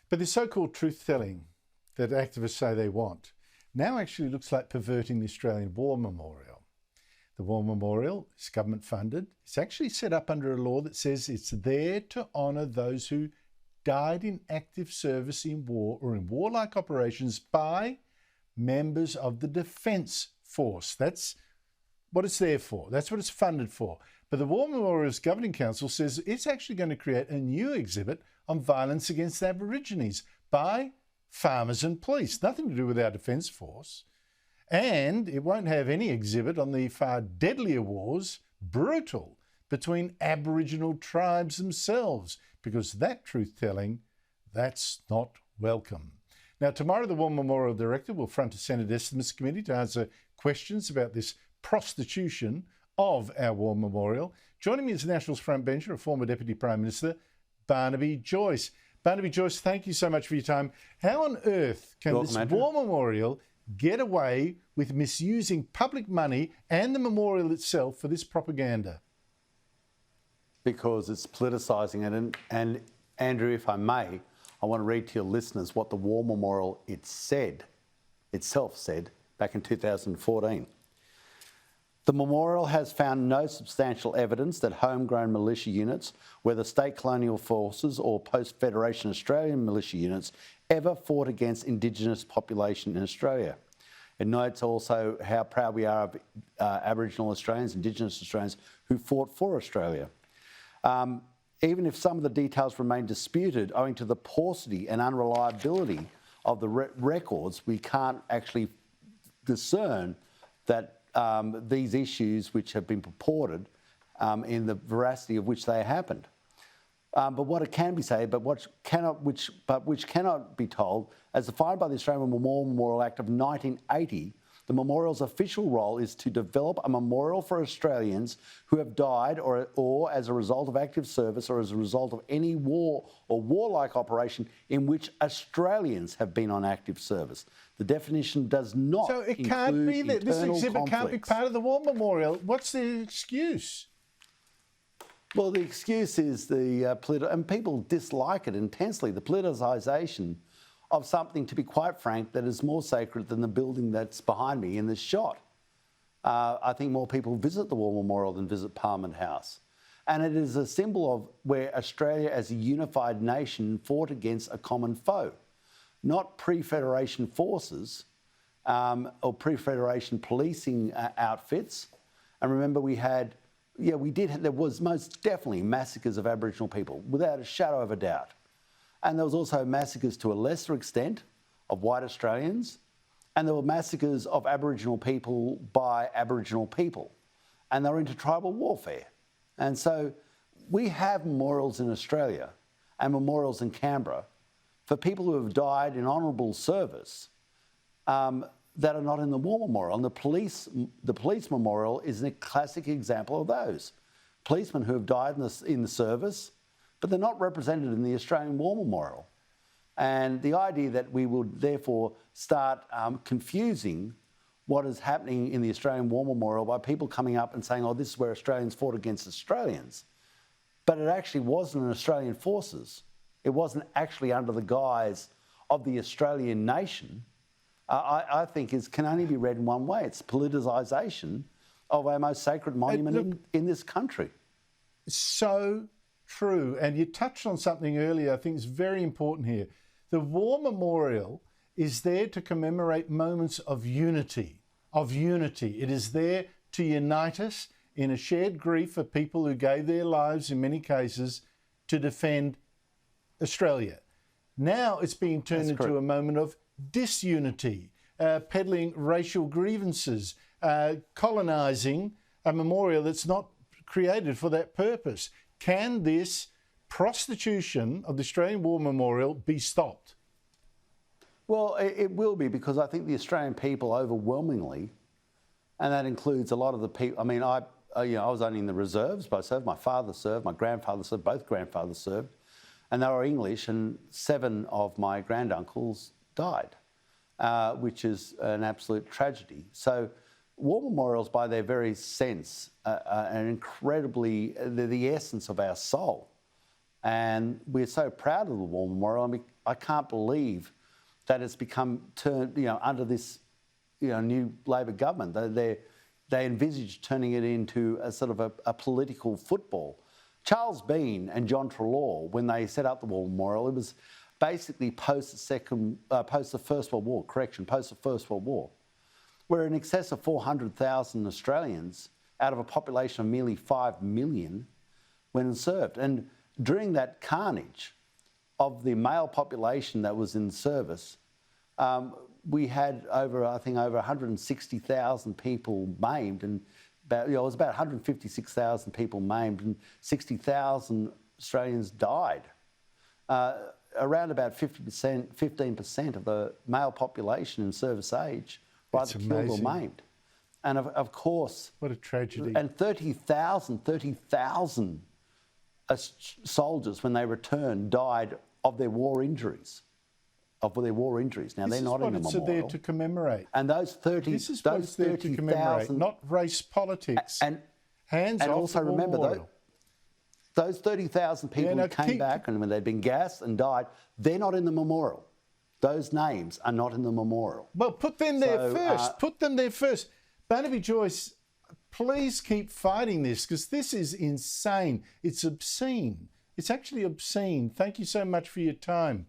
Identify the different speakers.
Speaker 1: But this so-called truth-telling that activists say they want now actually looks like perverting the Australian War Memorial. The War Memorial is government funded. It's actually set up under a law that says it's there to honour those who died in active service in war or in warlike operations by members of the Defence Force. That's what it's there for. That's what it's funded for. But the War Memorial's Governing Council says it's actually going to create a new exhibit on violence against Aborigines by farmers and police. Nothing to do with our Defence Force. And it won't have any exhibit on the far deadlier wars, brutal, between Aboriginal tribes themselves, because that truth-telling, that's not welcome. Now, tomorrow the War Memorial Director will front a Senate Estimates Committee to answer questions about this prostitution of our War Memorial. Joining me is the Nationals frontbencher, a former Deputy Prime Minister, Barnaby Joyce. Barnaby Joyce, thank you so much for your time. How on earth can this War Memorial get away with misusing public money and the memorial itself for this propaganda?
Speaker 2: Because it's politicising it. And Andrew, if I may, I want to read to your listeners what the War Memorial itself said back in 2014. The memorial has found no substantial evidence that homegrown militia units, whether state colonial forces or post-Federation Australian militia units, ever fought against Indigenous population in Australia. It notes also how proud we are of Aboriginal Australians, Indigenous Australians who fought for Australia. Even if some of the details remain disputed owing to the paucity and unreliability of the records, we can't actually discern that these issues which have been purported in the veracity of which they happened. But what it can be said, which cannot be told, as defined by the Australian War Memorial Act of 1980, the memorial's official role is to develop a memorial for Australians who have died or as a result of active service or as a result of any war or warlike operation in which Australians have been on active service. The definition does not
Speaker 1: So it can't be that this exhibit can't be part of the War Memorial. What's the excuse?
Speaker 2: Well, the excuse is and people dislike it intensely, the politicisation of something, to be quite frank, that is more sacred than the building that's behind me in this shot. I think more people visit the War Memorial than visit Parliament House. And it is a symbol of where Australia as a unified nation fought against a common foe, not pre-Federation forces or pre-Federation policing outfits. And remember, there was most definitely massacres of Aboriginal people, without a shadow of a doubt. And there was also massacres to a lesser extent of white Australians, and there were massacres of Aboriginal people by Aboriginal people, and they were intertribal warfare. And so we have memorials in Australia and memorials in Canberra for people who have died in honourable service that are not in the War Memorial. And the police memorial is a classic example of those. Policemen who have died in the service, but they're not represented in the Australian War Memorial. And the idea that we would therefore start confusing what is happening in the Australian War Memorial by people coming up and saying, oh, this is where Australians fought against Australians. But it actually wasn't in Australian forces. It wasn't actually under the guise of the Australian nation. I think can only be read in one way. It's politicisation of our most sacred monument in this country.
Speaker 1: So true. And you touched on something earlier I think is very important here. The War Memorial is there to commemorate moments of unity, It is there to unite us in a shared grief for people who gave their lives, in many cases, to defend Australia. Now it's being turned into a moment of disunity, peddling racial grievances, colonising a memorial that's not created for that purpose. Can this prostitution of the Australian War Memorial be stopped?
Speaker 2: Well, it will be, because I think the Australian people overwhelmingly, and that includes a lot of the people. I mean, I was only in the reserves, but I served. My father served. My grandfather served. Both grandfathers served, and they were English. And 7 of my granduncles died, which is an absolute tragedy. So, war memorials, by their very sense, are incredibly the essence of our soul. And we're so proud of the War Memorial. I mean, I can't believe that it's become turned, under this, new Labor government. They envisage turning it into a sort of a political football. Charles Bean and John Treloar, when they set up the War Memorial, it was basically post the First World War, where in excess of 400,000 Australians out of a population of merely 5 million went and served. And during that carnage of the male population that was in service, we had over 160,000 people maimed, and it was about 156,000 people maimed, and 60,000 Australians died. Around about 15% of the male population in service age were either killed or maimed. And of course...
Speaker 1: What a tragedy.
Speaker 2: And 30,000 soldiers, when they returned, died of their war injuries. Now, they're not in the memorial.
Speaker 1: This is there to commemorate.
Speaker 2: And those 30,000...
Speaker 1: This is what's there to commemorate, not race politics.
Speaker 2: And also remember, those 30,000 people who came back and when they'd been gassed and died, they're not in the memorial. Those names are not in the memorial.
Speaker 1: Well, put them there first. Put them there first. Barnaby Joyce, please keep fighting this, because this is insane. It's obscene. It's actually obscene. Thank you so much for your time.